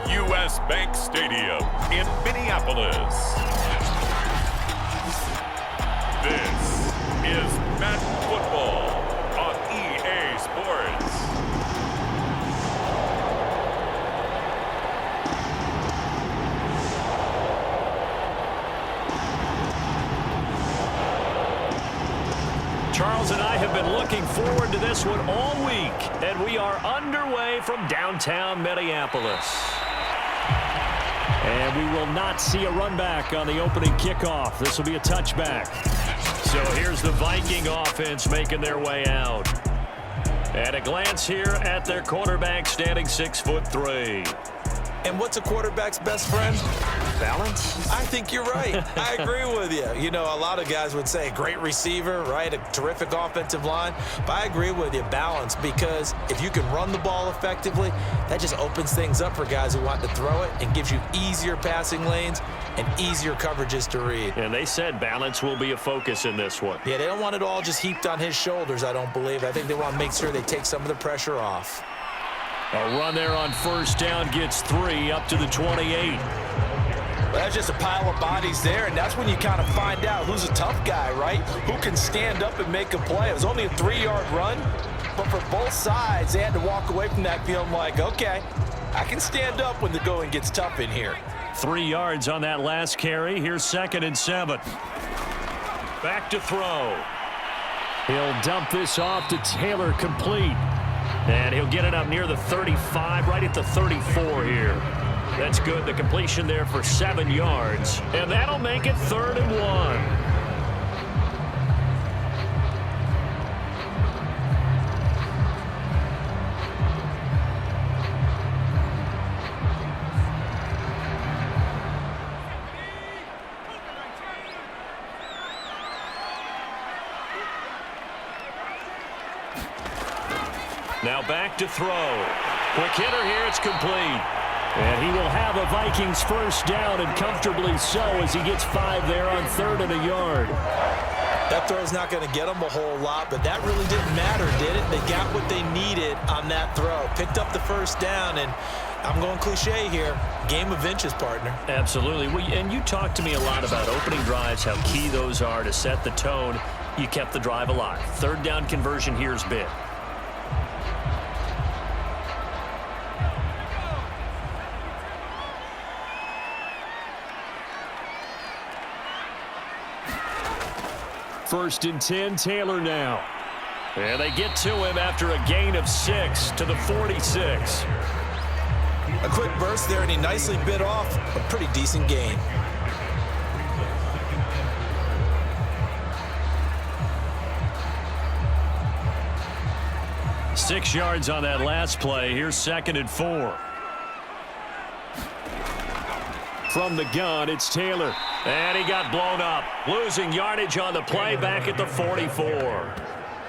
U.S. Bank Stadium in Minneapolis. This is Madden Football on EA Sports. Charles and I have been looking forward to this one all week, and we are underway from downtown Minneapolis. And we will not see a run back on the opening kickoff. This will be a touchback. So here's the Viking offense making their way out. At a glance here at their quarterback, standing 6'3". And what's a quarterback's best friend? Balance? I think you're right. I agree with you. You know, a lot of guys would say great receiver, right? A terrific offensive line. But I agree with you, balance, because if you can run the ball effectively, that just opens things up for guys who want to throw it and gives you easier passing lanes and easier coverages to read. And they said balance will be a focus in this one. Yeah, they don't want it all just heaped on his shoulders, I don't believe. I think they want to make sure they take some of the pressure off. A run there on first down gets 3 up to the 28. Well, that's just a pile of bodies there, and that's when you kind of find out who's a tough guy, right? Who can stand up and make a play. It was only a 3-yard run, but for both sides, they had to walk away from that feeling like, okay, I can stand up when the going gets tough in here. 3 yards on that last carry. Here's 2nd and 7. Back to throw. He'll dump this off to Taylor, complete. And he'll get it up near the 35, right at the 34 here. That's good. The completion there for 7 yards. And that'll make it 3rd and 1. Now back to throw. Quick hitter here. It's complete. And he will have a Vikings first down, and comfortably so, as he gets 5 there on 3rd and a yard. That throw's not going to get them a whole lot, but that really didn't matter, did it? They got what they needed on that throw. Picked up the first down, and I'm going cliche here. Game of inches, partner. Absolutely. And you talked to me a lot about opening drives, how key those are to set the tone. You kept the drive alive. 3rd down conversion here is big. First and 10, Taylor now. And they get to him after a gain of 6 to the 46. A quick burst there, and he nicely bit off a pretty decent gain. Six yards on that last play. Here's 2nd and 4. From the gun, it's Taylor. And he got blown up. Losing yardage on the play back at the 44.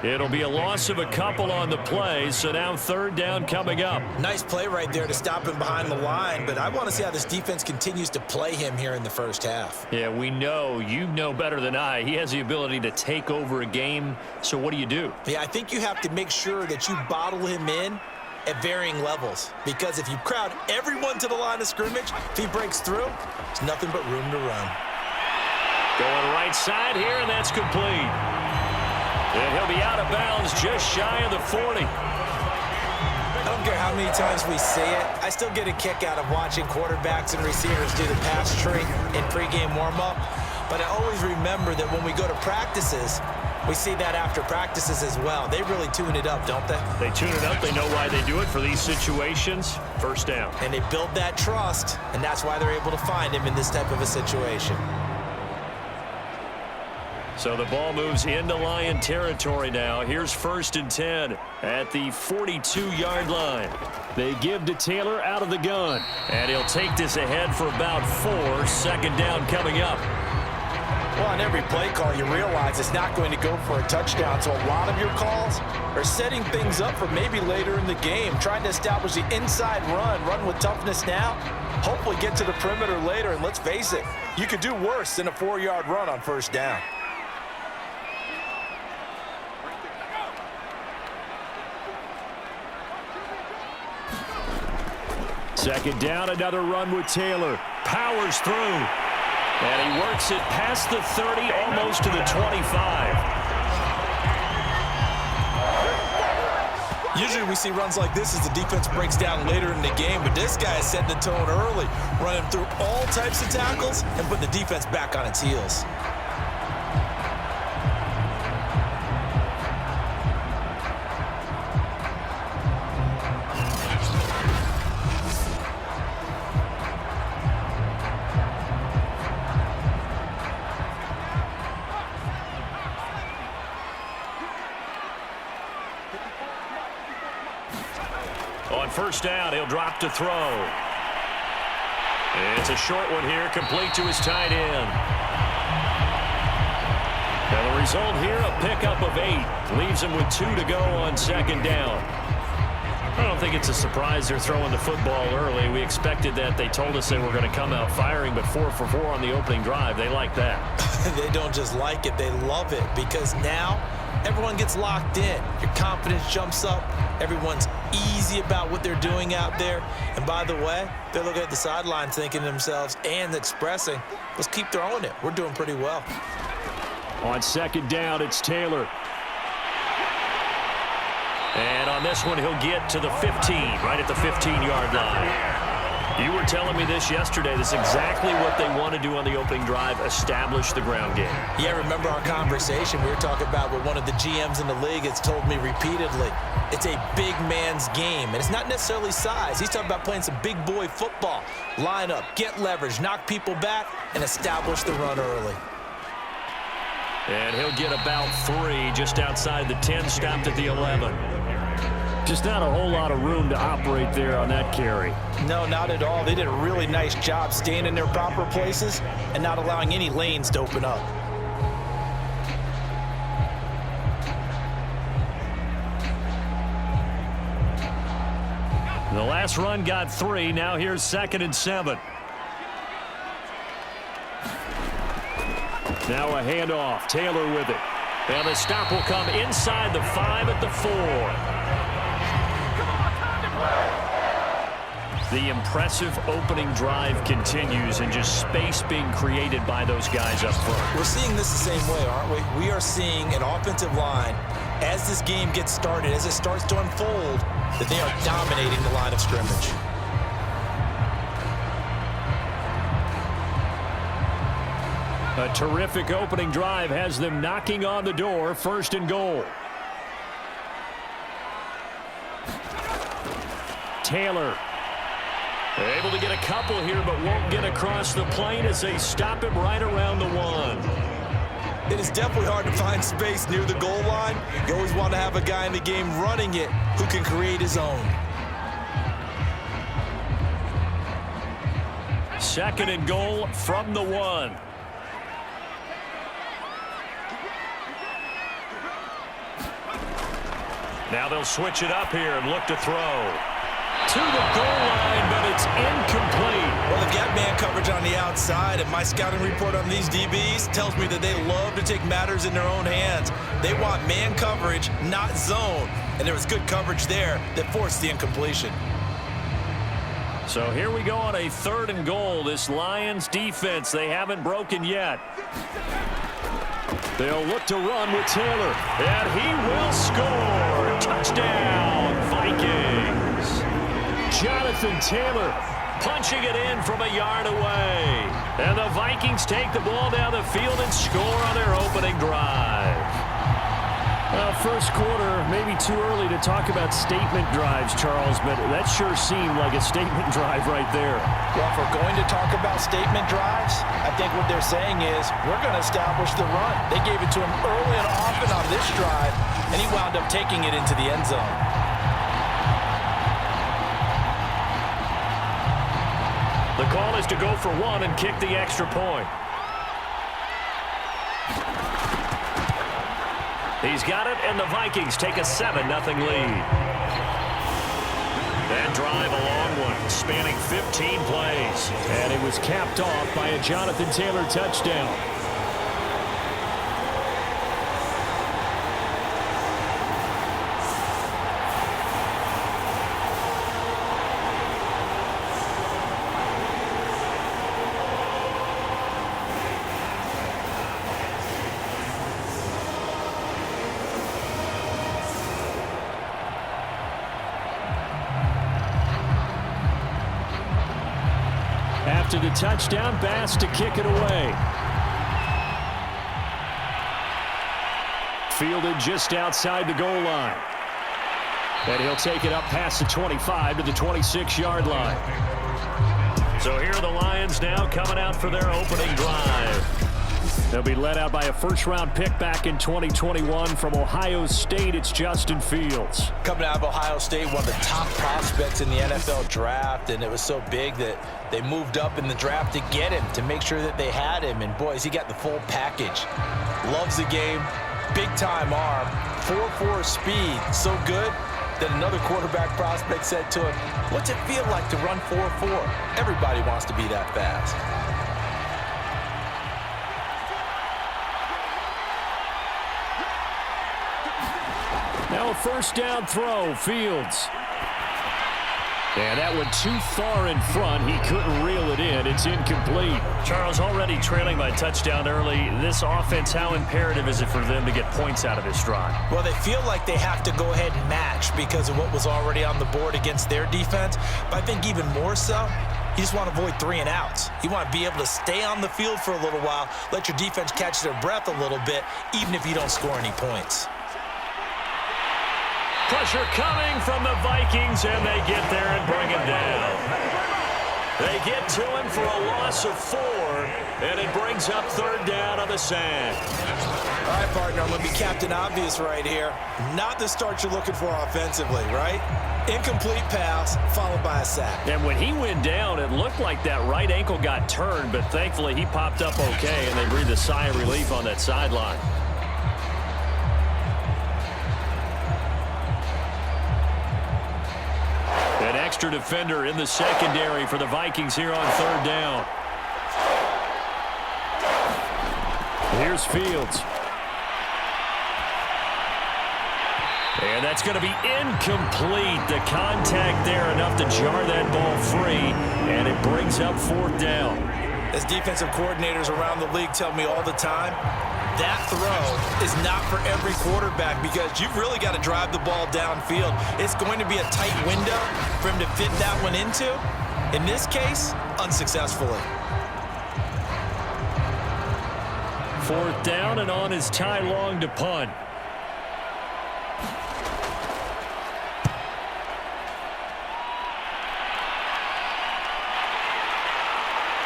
It'll be a loss of a couple on the play, so now 3rd down coming up. Nice play right there to stop him behind the line, but I want to see how this defense continues to play him here in the first half. Yeah, we know. You know better than I. He has the ability to take over a game, so what do? Yeah, I think you have to make sure that you bottle him in at varying levels, because if you crowd everyone to the line of scrimmage, if he breaks through, there's nothing but room to run. Going right side here, and that's complete. And he'll be out of bounds just shy of the 40. I don't care how many times we see it, I still get a kick out of watching quarterbacks and receivers do the pass tree in pregame warm-up. But I always remember that when we go to practices, we see that after practices as well. They really tune it up, don't they? They tune it up. They know why they do it for these situations. First down. And they build that trust, and that's why they're able to find him in this type of a situation. So the ball moves into Lion territory now. Here's 1st and 10 at the 42-yard line. They give to Taylor out of the gun. And he'll take this ahead for about 4. 2nd down coming up. Well, on every play call, you realize it's not going to go for a touchdown. So a lot of your calls are setting things up for maybe later in the game, trying to establish the inside run with toughness now, hopefully get to the perimeter later. And let's face it, you could do worse than a 4-yard run on first down. Second down, another run with Taylor. Powers through. And he works it past the 30, almost to the 25. Usually we see runs like this as the defense breaks down later in the game, but this guy is setting the tone early, running through all types of tackles and putting the defense back on its heels. On first down, he'll drop to throw. It's a short one here, complete to his tight end. And the result here, a pickup of 8. Leaves him with 2 to go on second down. I don't think it's a surprise they're throwing the football early. We expected that. They told us they were going to come out firing, but 4 for 4 on the opening drive. They like that. They don't just like it, they love it, because now everyone gets locked in. Your confidence jumps up. Everyone's easy about what they're doing out there. And by the way, they're looking at the sideline thinking to themselves and expressing, let's keep throwing it. We're doing pretty well. On second down, it's Taylor. And on this one, he'll get to the 15, right at the 15-yard line. You were telling me this yesterday. This is exactly what they want to do on the opening drive, establish the ground game. Yeah, remember our conversation we were talking about with one of the GMs in the league has told me repeatedly, it's a big man's game. And it's not necessarily size. He's talking about playing some big boy football. Line up, get leverage, knock people back, and establish the run early. And he'll get about 3 just outside the 10, stopped at the 11. Just not a whole lot of room to operate there on that carry. No, not at all. They did a really nice job staying in their proper places and not allowing any lanes to open up. The last run got 3. Now here's 2nd and 7. Now a handoff. Taylor with it. And the stop will come inside the 5 at the 4. The impressive opening drive continues, and just space being created by those guys up front. We're seeing this the same way, aren't we? We are seeing an offensive line, as this game gets started, as it starts to unfold, that they are dominating the line of scrimmage. A terrific opening drive has them knocking on the door, 1st and goal. Taylor able to get a couple here, but won't get across the plane as they stop him right around the 1. It is definitely hard to find space near the goal line. You always want to have a guy in the game running it who can create his own. 2nd and goal from the 1. Now they'll switch it up here and look to throw. To the goal line, but it's incomplete. Well, they've got man coverage on the outside, and my scouting report on these DBs tells me that they love to take matters in their own hands. They want man coverage, not zone. And there was good coverage there that forced the incompletion. So here we go on a 3rd and goal. This Lions defense, they haven't broken yet. They'll look to run with Taylor, and he will score. Touchdown, Vikings. Jonathan Taylor punching it in from a yard away. And the Vikings take the ball down the field and score on their opening drive. Well, first quarter, maybe too early to talk about statement drives, Charles, but that sure seemed like a statement drive right there. Well, if we're going to talk about statement drives, I think what they're saying is we're going to establish the run. They gave it to him early and often on this drive, and he wound up taking it into the end zone. The call is to go for 1 and kick the extra point. He's got it, and the Vikings take a 7-0 lead. That drive, a long one, spanning 15 plays. And it was capped off by a Jonathan Taylor touchdown. after the touchdown. Bass to kick it away. Fielded just outside the goal line. And he'll take it up past the 25 to the 26-yard line. So here are the Lions now coming out for their opening drive. They'll be led out by a first-round pick back in 2021 from Ohio State. It's Justin Fields. Coming out of Ohio State, one of the top prospects in the NFL draft, and it was so big that they moved up in the draft to get him, to make sure that they had him. And, boys, he got the full package. Loves the game, big-time arm, 4.4 speed, so good that another quarterback prospect said to him, "What's it feel like to run 4.4? Everybody wants to be that fast." Now a first down throw, Fields. And that went too far in front. He couldn't reel it in. It's incomplete. Charles, already trailing by a touchdown early. This offense, how imperative is it for them to get points out of this drive? Well, they feel like they have to go ahead and match because of what was already on the board against their defense. But I think even more so, you just want to avoid 3 and outs. You want to be able to stay on the field for a little while, let your defense catch their breath a little bit, even if you don't score any points. Pressure coming from the Vikings, and they get there and bring him down. They get to him for a loss of 4, and it brings up third down on the sand. All right, partner, I'm going to be Captain Obvious right here. Not the start you're looking for offensively, right? Incomplete pass, followed by a sack. And when he went down, it looked like that right ankle got turned, but thankfully he popped up okay, and they breathed a sigh of relief on that sideline. An extra defender in the secondary for the Vikings here on third down. Here's Fields. And that's going to be incomplete. The contact there enough to jar that ball free, and it brings up fourth down. As defensive coordinators around the league tell me all the time, that throw is not for every quarterback because you've really got to drive the ball downfield. It's going to be a tight window for him to fit that one into. In this case, unsuccessfully. Fourth down, and on is Ty Long to punt.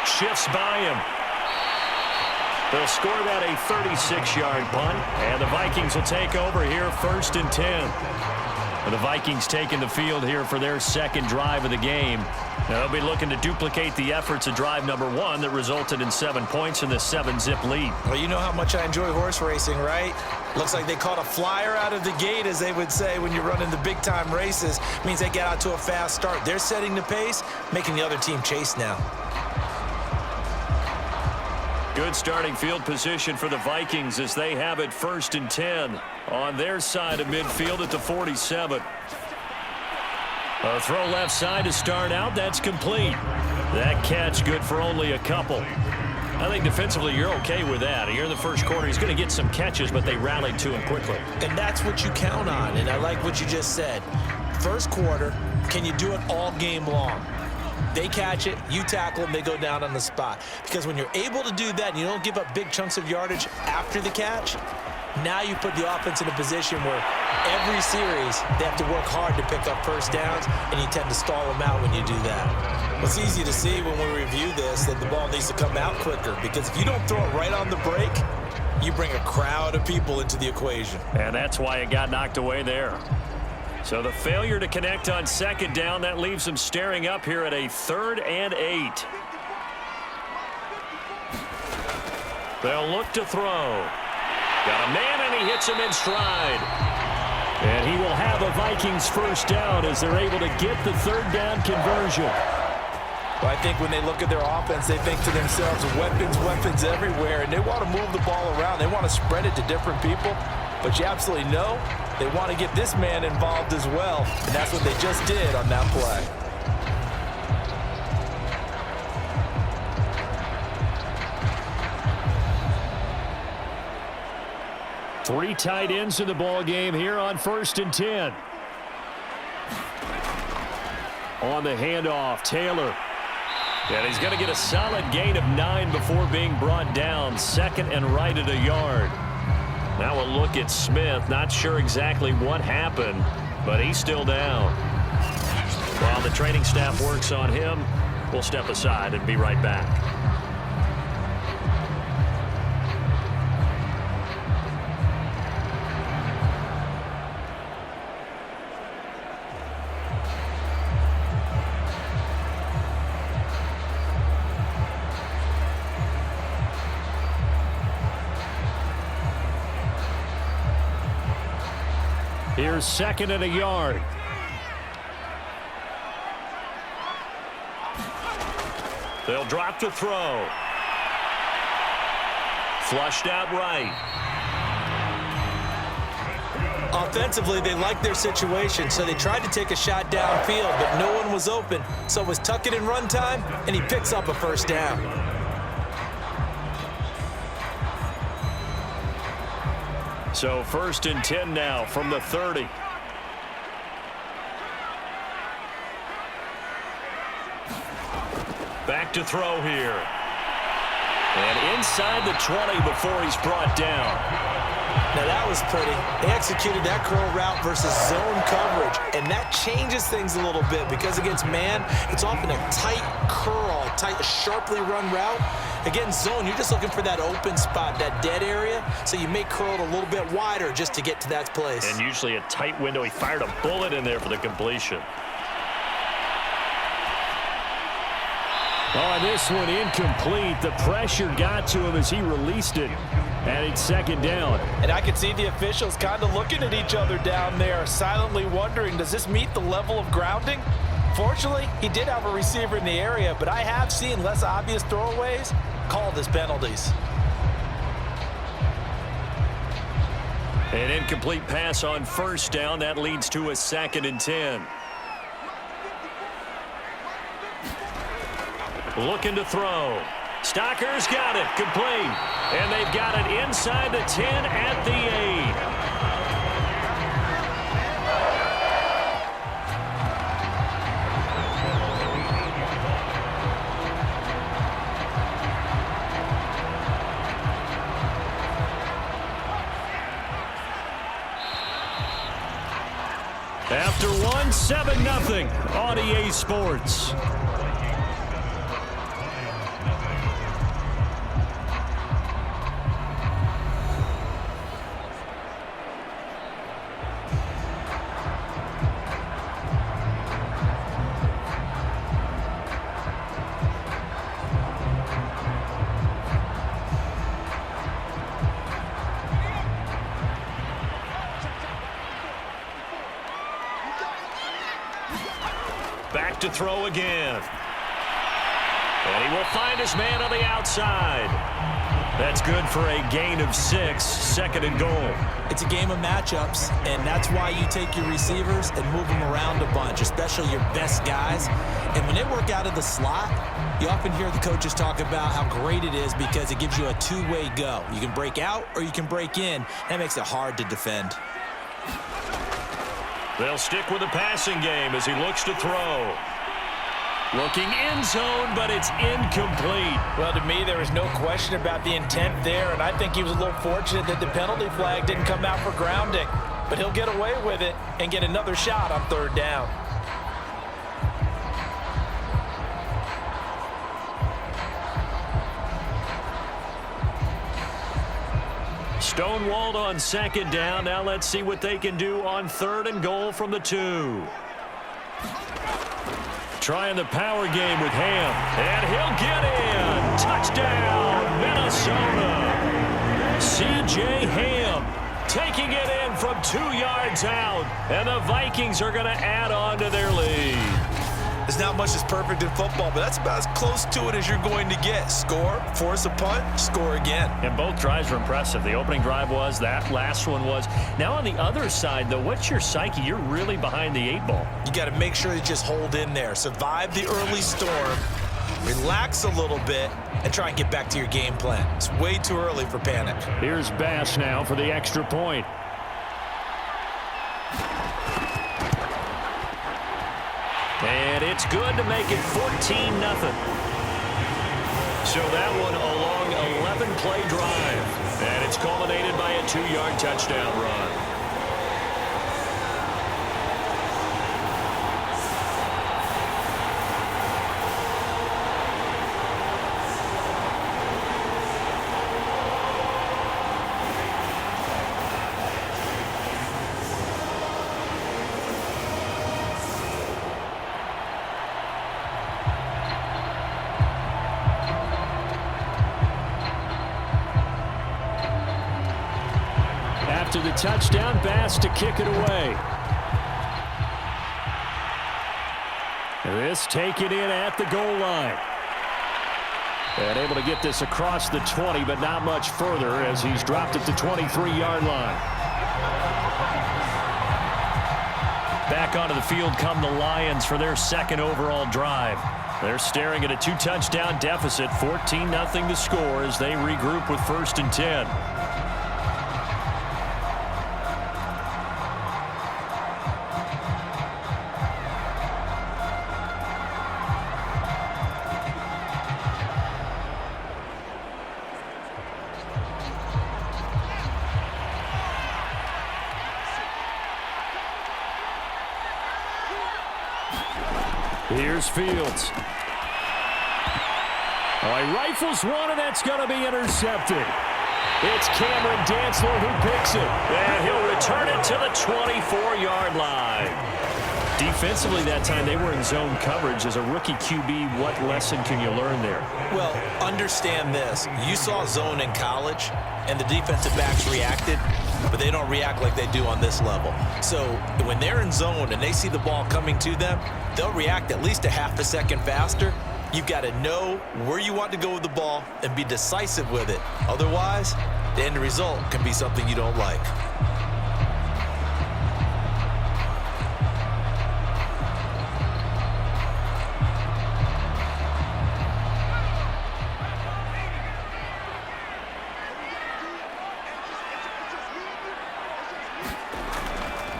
Shifts by him. They'll score that a 36-yard punt, and the Vikings will take over here first and 10. And the Vikings taking the field here for their second drive of the game. Now, they'll be looking to duplicate the efforts of drive number 1 that resulted in 7 points in the 7-zip lead. Well, you know how much I enjoy horse racing, right? Looks like they caught a flyer out of the gate, as they would say when you're running the big-time races. Means they get out to a fast start. They're setting the pace, making the other team chase now. Good starting field position for the Vikings as they have it first and 10 on their side of midfield at the 47. A throw left side to start out. That's complete. That catch good for only a couple. I think defensively you're okay with that. Here in the first quarter, he's going to get some catches, but they rallied to him quickly. And that's what you count on, and I like what you just said. First quarter, can you do it all game long? They catch it, you tackle them, they go down on the spot. Because when you're able to do that and you don't give up big chunks of yardage after the catch, now you put the offense in a position where every series they have to work hard to pick up first downs, and you tend to stall them out when you do that. Well, it's easy to see when we review this that the ball needs to come out quicker, because if you don't throw it right on the break, you bring a crowd of people into the equation. And that's why it got knocked away there. So the failure to connect on second down, that leaves them staring up here at a 3rd and 8. They'll look to throw. Got a man, and he hits him in stride. And he will have a Vikings first down as they're able to get the third down conversion. Well, I think when they look at their offense, they think to themselves, weapons, weapons everywhere, and they want to move the ball around. They want to spread it to different people. But you absolutely know they want to get this man involved as well, and that's what they just did on that play. Three tight ends in the ball game here on first and 10. On the handoff, Taylor. And he's going to get a solid gain of 9 before being brought down. 2nd and right at a yard. Now a look at Smith. Not sure exactly what happened, but he's still down. While the training staff works on him, we'll step aside and be right back. Here's 2nd and a yard. They'll drop to throw. Flushed out right. Offensively, they liked their situation, so they tried to take a shot downfield, but no one was open. So it was tuck it in run time, and he picks up a first down. So 1st and 10 now from the 30. Back to throw here. And inside the 20 before he's brought down. Now that was pretty. They executed that curl route versus zone coverage, and that changes things a little bit because against man, it's often a tight curl, tight, sharply run route. Against zone, you're just looking for that open spot, that dead area, so you may curl it a little bit wider just to get to that place. And usually a tight window. He fired a bullet in there for the completion. Oh, this one incomplete. The pressure got to him as he released it. And it's 2nd down. And I can see the officials kind of looking at each other down there, silently wondering, does this meet the level of grounding? Fortunately, he did have a receiver in the area, but I have seen less obvious throwaways called as penalties. An incomplete pass on 1st down. That leads to a 2nd and 10. Looking to throw. Stocker's got it. Complete. And they've got it inside the 10 at the 8. After one, 7-0 on EA Sports. Back to throw again. And he will find his man on the outside. That's good for a gain of 6, 2nd and goal. It's a game of matchups, and that's why you take your receivers and move them around a bunch, especially your best guys. And when they work out of the slot, you often hear the coaches talk about how great it is because it gives you a two-way go. You can break out or you can break in. That makes it hard to defend. They'll stick with the passing game as he looks to throw. Looking end zone, but it's incomplete. Well, to me, there was no question about the intent there, and I think he was a little fortunate that the penalty flag didn't come out for grounding. But he'll get away with it and get another shot on 3rd down. Stonewalled on 2nd down. Now let's see what they can do on 3rd and goal from the 2. Trying the power game with Ham. And he'll get in. Touchdown, Minnesota. C.J. Ham taking it in from 2 yards out. And the Vikings are going to add on to their lead. There's not much that's perfect in football, but that's about as close to it as you're going to get. Score, force a punt, score again. And both drives were impressive. The opening drive was, that last one was. Now on the other side, though, what's your psyche? You're really behind the 8 ball. You got to make sure you just hold in there. Survive the early storm, relax a little bit, and try and get back to your game plan. It's way too early for panic. Here's Bass now for the extra point. And it's good to make it 14-0. So that one a long 11-play drive. And it's culminated by a 2-yard touchdown run. After the touchdown, Bass to kick it away. This taken in at the goal line. And able to get this across the 20, but not much further as he's dropped at the 23-yard line. Back onto the field come the Lions for their second overall drive. They're staring at a 2-touchdown deficit, 14-0 to score as they regroup with 1st and 10. Here's Fields. Oh, he rifles one, and that's going to be intercepted. It's Cameron Dantzler who picks it. And he'll return it to the 24-yard line. Defensively that time, they were in zone coverage. As a rookie QB, what lesson can you learn there? Well, understand this. You saw zone in college, and the defensive backs reacted, but they don't react like they do on this level. So when they're in zone and they see the ball coming to them, they'll react at least a half a second faster. You've got to know where you want to go with the ball and be decisive with it. Otherwise, the end result can be something you don't like.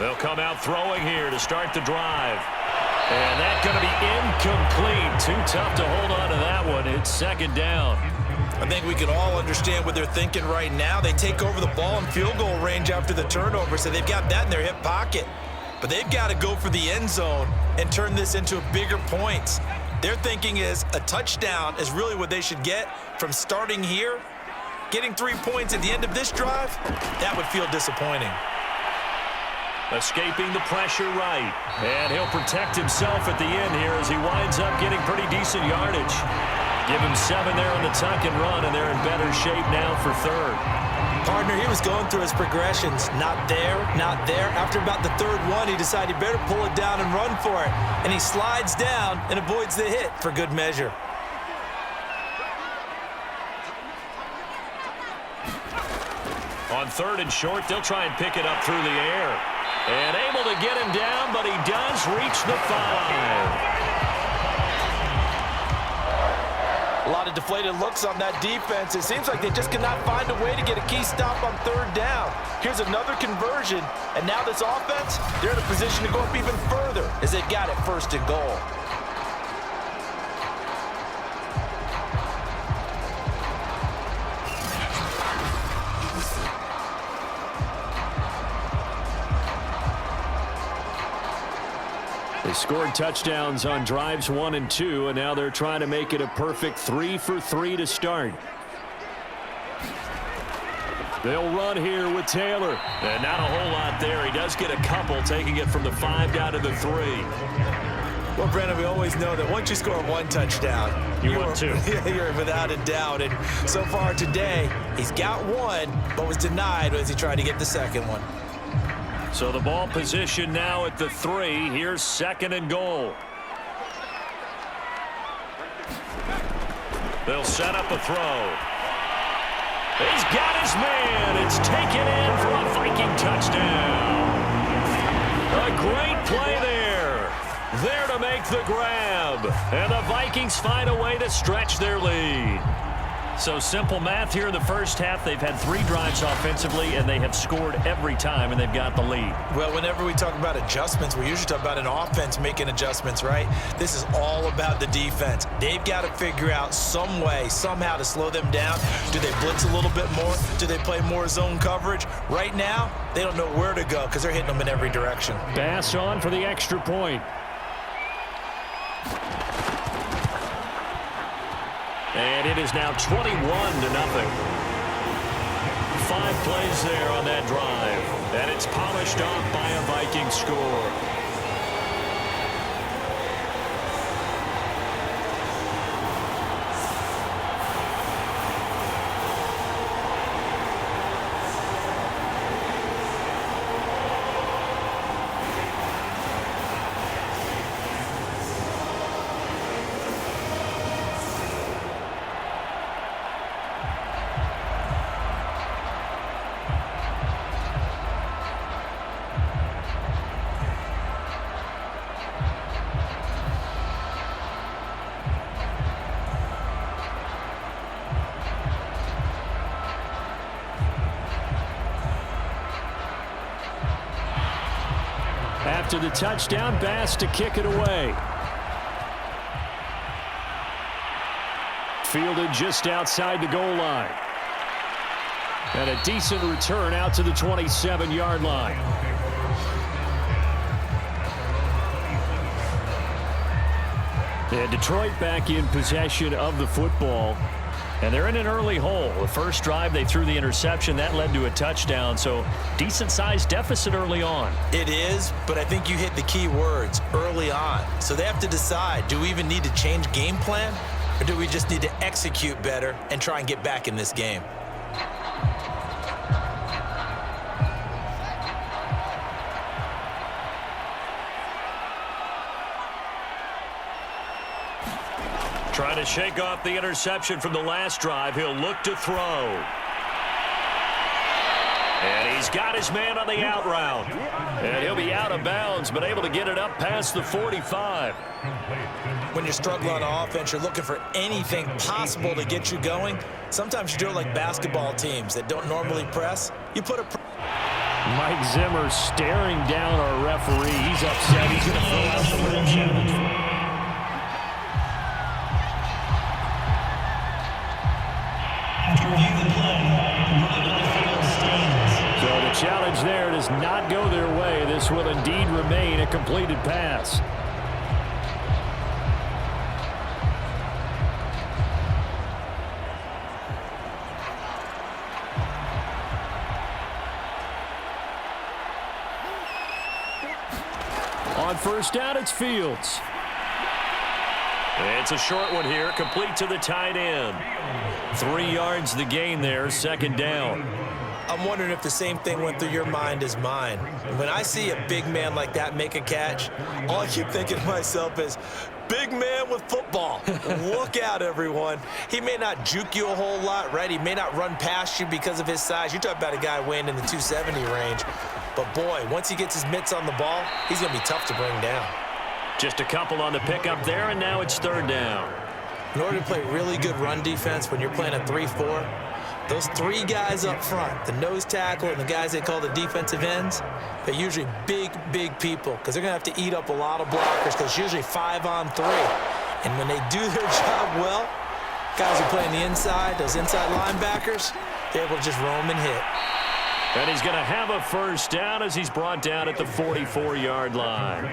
They'll come out throwing here to start the drive. And that's going to be incomplete. Too tough to hold on to that one. It's 2nd down. I think we can all understand what they're thinking right now. They take over the ball in field goal range after the turnover, so they've got that in their hip pocket. But they've got to go for the end zone and turn this into bigger points. Their thinking is a touchdown is really what they should get from starting here. Getting 3 points at the end of this drive, that would feel disappointing. Escaping the pressure right. And he'll protect himself at the end here as he winds up getting pretty decent yardage. Give him 7 there on the tuck and run, and they're in better shape now for 3rd. Partner, he was going through his progressions. Not there, not there. After about the 3rd one, he decided he better pull it down and run for it. And he slides down and avoids the hit for good measure. On 3rd and short, they'll try and pick it up through the air. And able to get him down, but he does reach the 5. A lot of deflated looks on that defense. It seems like they just cannot find a way to get a key stop on 3rd down. Here's another conversion, and now this offense, they're in a position to go up even further as they got it 1st and goal. They scored touchdowns on drives 1 and 2, and now they're trying to make it a perfect 3 for 3 to start. They'll run here with Taylor. And not a whole lot there. He does get a couple, taking it from the 5 down to the 3. Well, Brandon, we always know that once you score 1 touchdown, you're 2. You're without a doubt. And so far today, he's got 1, but was denied as he tried to get the 2nd one. So the ball position now at the 3. Here's 2nd and goal. They'll set up a throw. He's got his man. It's taken in for a Viking touchdown. A great play there. There to make the grab. And the Vikings find a way to stretch their lead. So simple math here in the first half. They've had 3 drives offensively, and they have scored every time, and they've got the lead. Well, whenever we talk about adjustments, we usually talk about an offense making adjustments, right? This is all about the defense. They've got to figure out some way, somehow to slow them down. Do they blitz a little bit more? Do they play more zone coverage? Right now, they don't know where to go because they're hitting them in every direction. Pass on for the extra point. And it is now 21-0. 5 plays there on that drive. And it's polished off by a Viking score. After the touchdown, Bass to kick it away. Fielded just outside the goal line. And a decent return out to the 27-yard line. And Detroit back in possession of the football. And they're in an early hole. The first drive, they threw the interception. That led to a touchdown. So decent-sized deficit early on. It is, but I think you hit the key words, early on. So they have to decide, do we even need to change game plan? Or do we just need to execute better and try and get back in this game? Trying to shake off the interception from the last drive. He'll look to throw. And he's got his man on the out route. And he'll be out of bounds, but able to get it up past the 45. When you're struggling on offense, you're looking for anything possible to get you going. Sometimes you do it like basketball teams that don't normally press. You put a... Mike Zimmer staring down our referee. He's upset. He's going to throw out the rim challenge. So the challenge there does not go their way. This will indeed remain a completed pass. On first down, it's Fields. It's a short one here, complete to the tight end. 3 yards the gain there, second down. I'm wondering if the same thing went through your mind as mine. When I see a big man like that make a catch, all I keep thinking to myself is, big man with football. Look out, everyone. He may not juke you a whole lot, right? He may not run past you because of his size. You're talking about a guy weighing in the 270 range. But, boy, once he gets his mitts on the ball, he's going to be tough to bring down. Just a couple on the pickup there, and now it's third down. In order to play really good run defense when you're playing a 3-4, those 3 guys up front, the nose tackle and the guys they call the defensive ends, they're usually big, big people because they're going to have to eat up a lot of blockers because it's usually 5-on-3. And when they do their job well, guys who play on the inside, those inside linebackers, they're able to just roam and hit. And he's going to have a first down as he's brought down at the 44-yard line.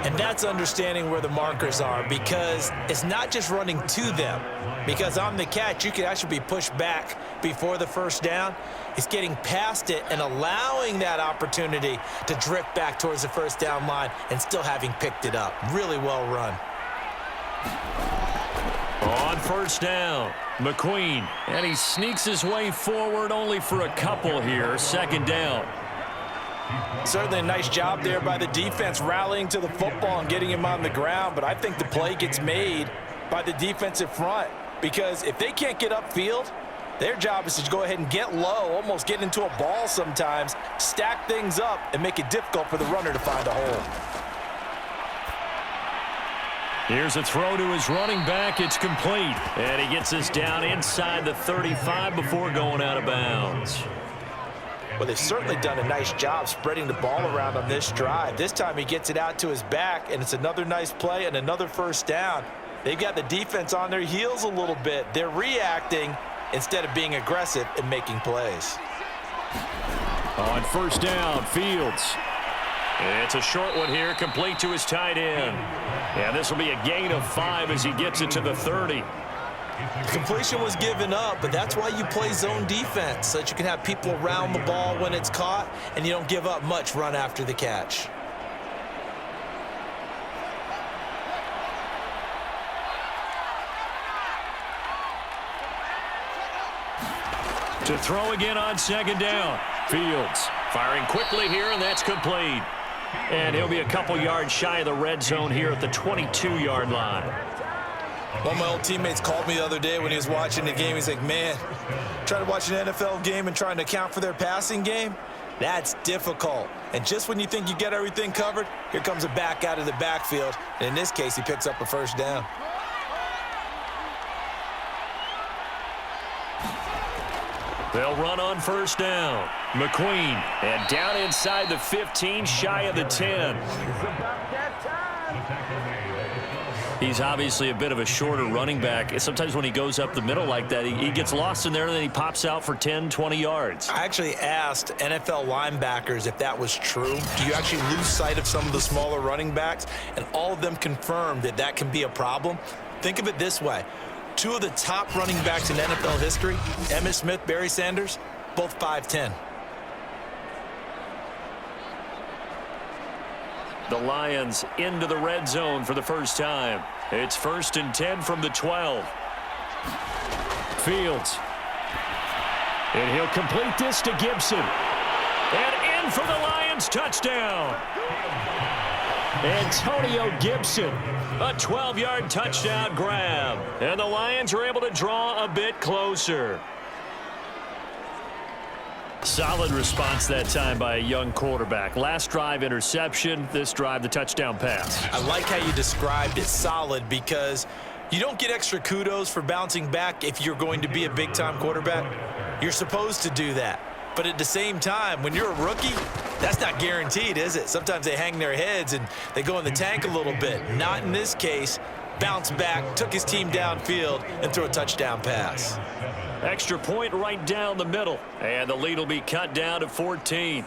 And that's understanding where the markers are because it's not just running to them. Because on the catch, you could actually be pushed back before the first down. It's getting past it and allowing that opportunity to drift back towards the first down line and still having picked it up. Really well run. On first down, McQueen. And he sneaks his way forward only for a couple here. Second down. Certainly a nice job there by the defense rallying to the football and getting him on the ground. But I think the play gets made by the defensive front. Because if they can't get upfield, their job is to go ahead and get low, almost get into a ball sometimes, stack things up, and make it difficult for the runner to find a hole. Here's a throw to his running back. It's complete. And he gets us down inside the 35 before going out of bounds. Well, they've certainly done a nice job spreading the ball around on this drive. This time he gets it out to his back, and it's another nice play and another first down. They've got the defense on their heels a little bit. They're reacting instead of being aggressive and making plays. On first down, Fields. It's a short one here, complete to his tight end. And this will be a gain of 5 as he gets it to the 30. Completion was given up, but that's why you play zone defense, so that you can have people around the ball when it's caught, and you don't give up much run after the catch. To throw again on second down. Fields firing quickly here, and that's complete. And he'll be a couple yards shy of the red zone here at the 22-yard line. One of my old teammates called me the other day when he was watching the game. He's like, man, trying to watch an NFL game and trying to account for their passing game, that's difficult. And just when you think you get everything covered, here comes a back out of the backfield. And in this case, he picks up a first down. They'll run on first down. McQueen, and down inside the 15, shy of the 10. He's obviously a bit of a shorter running back. Sometimes when he goes up the middle like that, he gets lost in there, and then he pops out for 10, 20 yards. I actually asked NFL linebackers if that was true. Do you actually lose sight of some of the smaller running backs? And all of them confirmed that that can be a problem. Think of it this way. 2 of the top running backs in NFL history, Emmitt Smith, Barry Sanders, both 5'10". The Lions into the red zone for the first time. It's 1st and 10 from the 12. Fields. And he'll complete this to Gibson. And in for the Lions touchdown. Antonio Gibson. A 12-yard touchdown grab. And the Lions are able to draw a bit closer. Solid response that time by a young quarterback. Last drive, interception. This drive, the touchdown pass. I like how you described it, solid, because you don't get extra kudos for bouncing back if you're going to be a big-time quarterback. You're supposed to do that. But at the same time, when you're a rookie, that's not guaranteed, is it? Sometimes they hang their heads and they go in the tank a little bit. Not in this case. Bounced back, took his team downfield, and threw a touchdown pass. Extra point right down the middle. And the lead will be cut down to 14.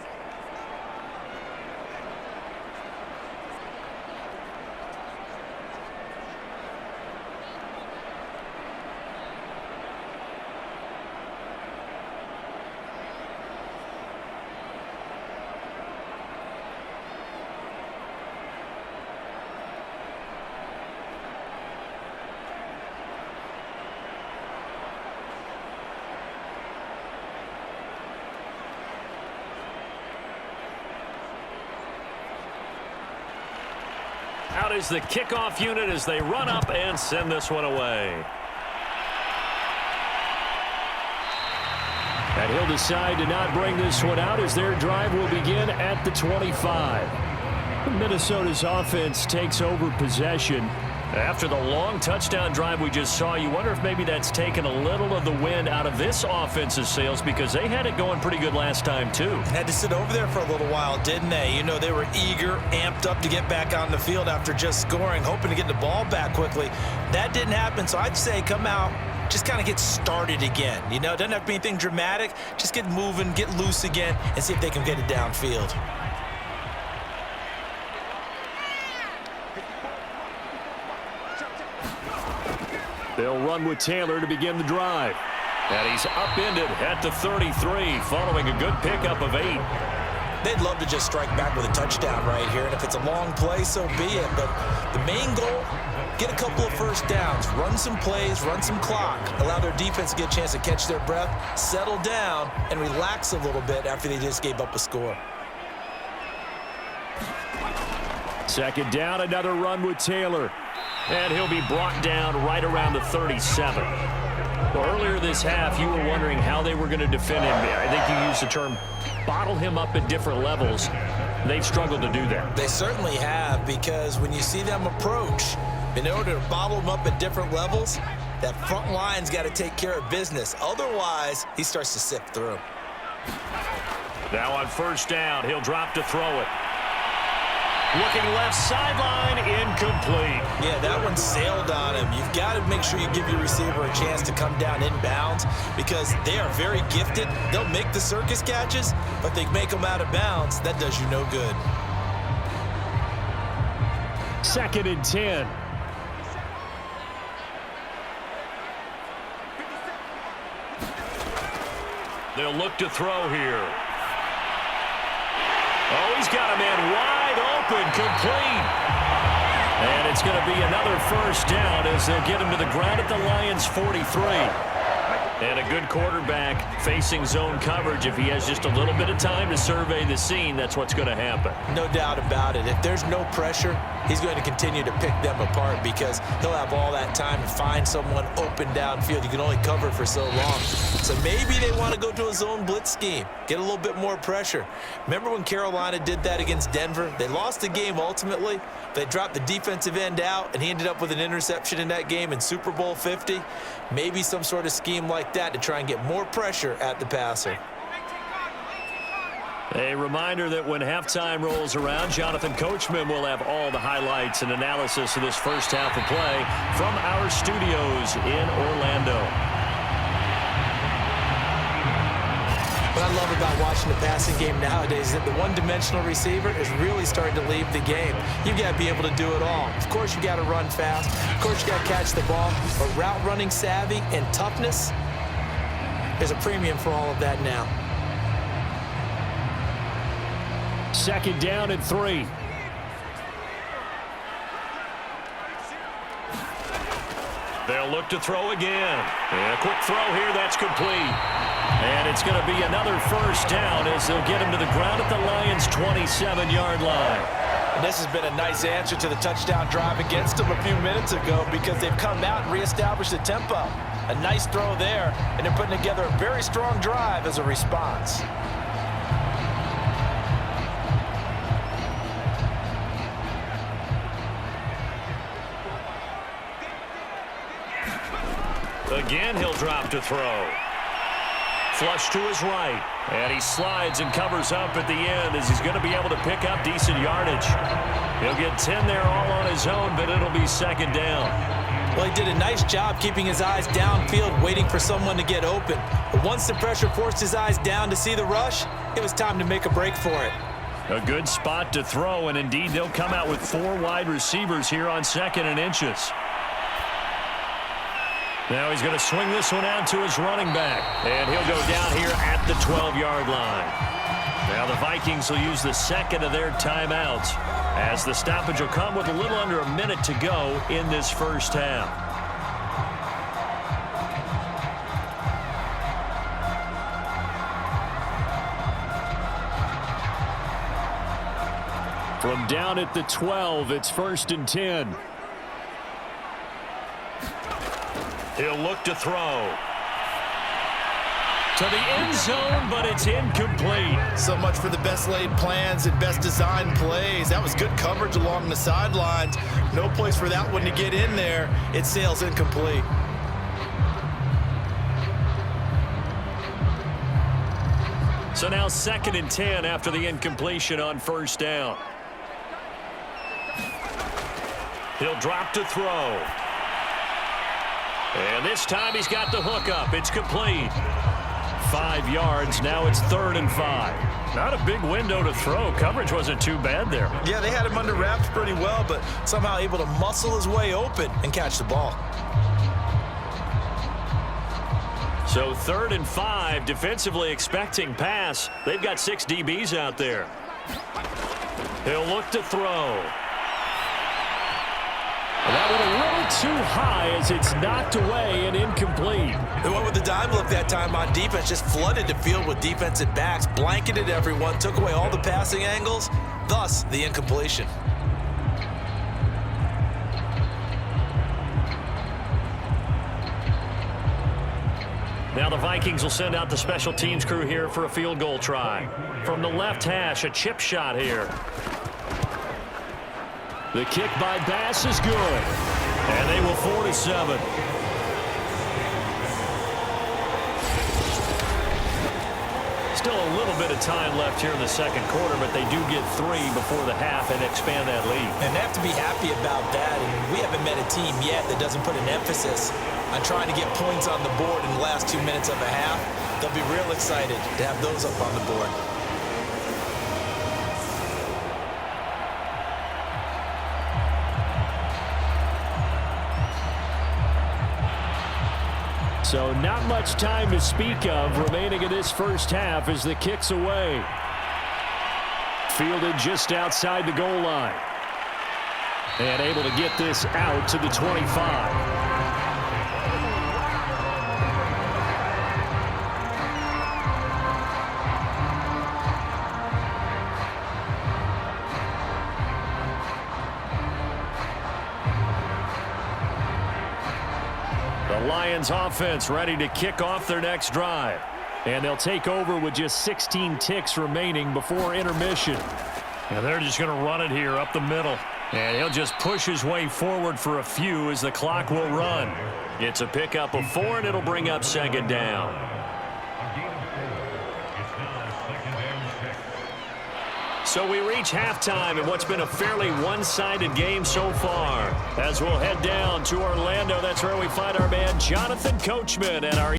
Out is the kickoff unit as they run up and send this one away. And he'll decide to not bring this one out as their drive will begin at the 25. Minnesota's offense takes over possession. After the long touchdown drive we just saw, you wonder if maybe that's taken a little of the wind out of this offense's sails, because they had it going pretty good last time too. Had to sit over there for a little while, didn't they? You know, they were eager, amped up to get back on the field after just scoring, hoping to get the ball back quickly. That didn't happen, so I'd say come out, just kind of get started again. You know, it doesn't have to be anything dramatic. Just get moving, get loose again, and see if they can get it downfield. They'll run with Taylor to begin the drive. And he's upended at the 33, following a good pickup of 8. They'd love to just strike back with a touchdown right here, and if it's a long play, so be it. But the main goal, get a couple of first downs, run some plays, run some clock, allow their defense to get a chance to catch their breath, settle down, and relax a little bit after they just gave up a score. Second down, another run with Taylor. And he'll be brought down right around the 37. Well, earlier this half, you were wondering how they were going to defend him. I think you used the term bottle him up at different levels. They've struggled to do that. They certainly have, because when you see them approach, In order to bottle him up at different levels, that front line's got to take care of business. Otherwise, he starts to sift through. Now on first down, he'll drop to throw it. Looking left sideline, incomplete. Yeah, that one sailed on him. You've got to make sure you give your receiver a chance to come down inbounds because they are very gifted. They'll make the circus catches, but they make them out of bounds. That does you no good. 2nd and 10. They'll look to throw here. Oh, he's got a man wide open, complete. And it's going to be another first down as they'll get him to the ground at the Lions' 43. And a good quarterback facing zone coverage. If he has just a little bit of time to survey the scene, that's what's going to happen. No doubt about it. If there's no pressure, he's going to continue to pick them apart because he'll have all that time to find someone open downfield. You can only cover for so long. So maybe they want to go to a zone blitz scheme, get a little bit more pressure. Remember when Carolina did that against Denver? They lost the game ultimately. They dropped the defensive end out, and he ended up with an interception in that game in Super Bowl 50. Maybe some sort of scheme like that to try and get more pressure at the passer. A reminder that when halftime rolls around, Jonathan Coachman will have all the highlights and analysis of this first half of play from our studios in Orlando. What I love about watching the passing game nowadays is that the one-dimensional receiver is really starting to leave the game. You've got to be able to do it all. Of course, you got to run fast. Of course, you got to catch the ball. But route running savvy and toughness, there's a premium for all of that now. 2nd down and 3. They'll look to throw again. And a quick throw here, that's complete. And it's going to be another first down as they'll get him to the ground at the Lions' 27-yard line. And this has been a nice answer to the touchdown drive against them a few minutes ago because they've come out and reestablished the tempo. A nice throw there, and they're putting together a very strong drive as a response. Again, he'll drop to throw. Flush to his right. And he slides and covers up at the end as he's going to be able to pick up decent yardage. He'll get 10 there all on his own, but it'll be 2nd down. Well, he did a nice job keeping his eyes downfield, waiting for someone to get open. But once the pressure forced his eyes down to see the rush, it was time to make a break for it. A good spot to throw, and indeed they'll come out with 4 wide receivers here on 2nd and inches. Now he's going to swing this one out to his running back. And he'll go down here at the 12-yard line. Now the Vikings will use the second of their timeouts as the stoppage will come with a little under a minute to go in this first half. From down at the 12, it's 1st and 10. He'll look to throw. To the end zone, but it's incomplete. So much for the best laid plans and best designed plays. That was good coverage along the sidelines. No place for that one to get in there. It sails incomplete. So now 2nd and 10 after the incompletion on first down. He'll drop to throw. And this time he's got the hook up. It's complete. 5 yards. Now it's 3rd and 5. Not a big window to throw. Coverage wasn't too bad there. Yeah, they had him under wraps pretty well, but somehow able to muscle his way open and catch the ball. So 3rd and 5, defensively expecting pass. They've got 6 DBs out there. He'll look to throw. That went a little too high as it's knocked away and incomplete. They went with the dime look that time on defense, just flooded the field with defensive backs, blanketed everyone, took away all the passing angles, thus the incompletion. Now the Vikings will send out the special teams crew here for a field goal try. From the left hash, a chip shot here. The kick by Bass is good. And they will 4-7. Still a little bit of time left here in the second quarter, but they do get 3 before the half and expand that lead. And they have to be happy about that. And we haven't met a team yet that doesn't put an emphasis on trying to get points on the board in the last 2 minutes of a half. They'll be real excited to have those up on the board. So not much time to speak of remaining in this first half as the kick's away. Fielded just outside the goal line. And able to get this out to the 25. The Lions offense ready to kick off their next drive. And they'll take over with just 16 ticks remaining before intermission. And they're just going to run it here up the middle. And he'll just push his way forward for a few as the clock will run. It's a pickup of 4, and it'll bring up second down. So we reach halftime in what's been a fairly one-sided game so far. As we'll head down to Orlando, that's where we find our man Jonathan Coachman and our